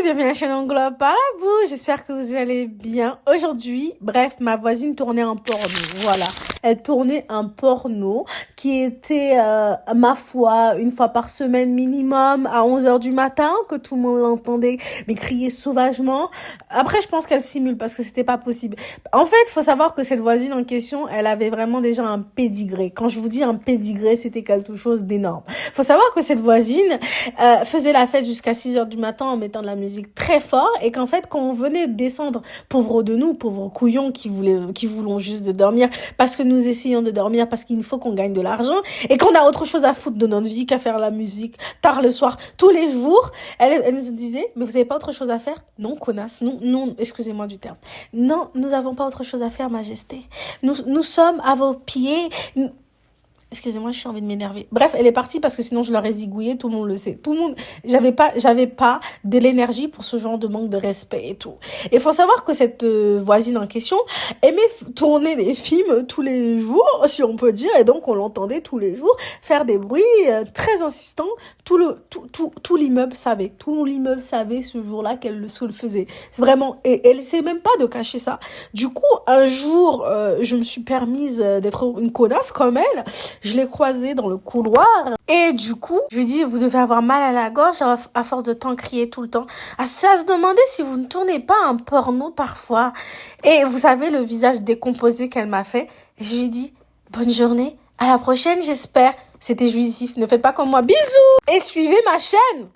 bienvenue à la chaîne Englobe par la bouche. J'espère que vous allez bien. Aujourd'hui, bref, ma voisine tournait un porno. Voilà. Elle tournait un porno qui était, ma foi, une fois par semaine minimum à 11h du matin, que tout le monde entendait, mais crier sauvagement. Après, je pense qu'elle simule parce que c'était pas possible. En fait, faut savoir que cette voisine en question, elle avait vraiment déjà un pédigré. Quand je vous dis un pédigré, c'était quelque chose d'énorme. Faut savoir que cette voisine faisait la fête jusqu'à 6h du matin en mettant de la musique très fort, et qu'en fait, quand on venait descendre, pauvres de nous, pauvres couillons qui voulons juste de dormir, parce que nous essayons de dormir, parce qu'il faut qu'on gagne de l'argent, et qu'on a autre chose à foutre de notre vie qu'à faire la musique tard le soir, tous les jours, elle nous disait, mais vous avez pas autre chose à faire? Non, connasse, non, excusez-moi du terme. Non, nous avons pas autre chose à faire, majesté. Nous sommes à vos pieds. Excusez-moi, j'ai envie de m'énerver. Bref, elle est partie parce que sinon je l'aurais zigouillée, tout le monde le sait. Tout le monde, j'avais pas de l'énergie pour ce genre de manque de respect et tout. Et faut savoir que cette voisine en question aimait tourner des films tous les jours, si on peut dire, et donc on l'entendait tous les jours faire des bruits très insistants. Tout l'immeuble savait. Tout l'immeuble savait ce jour-là qu'elle le faisait. C'est vraiment, et elle sait même pas de cacher ça. Du coup, un jour, je me suis permise d'être une connasse comme elle. Je l'ai croisée dans le couloir. Et du coup, je lui dis, vous devez avoir mal à la gorge à force de tant crier tout le temps. Ah, ça se demandait si vous ne tournez pas un porno parfois. Et vous savez, le visage décomposé qu'elle m'a fait. Et je lui ai dit, bonne journée. À la prochaine, j'espère. C'était jouissif. Ne faites pas comme moi. Bisous. Et suivez ma chaîne.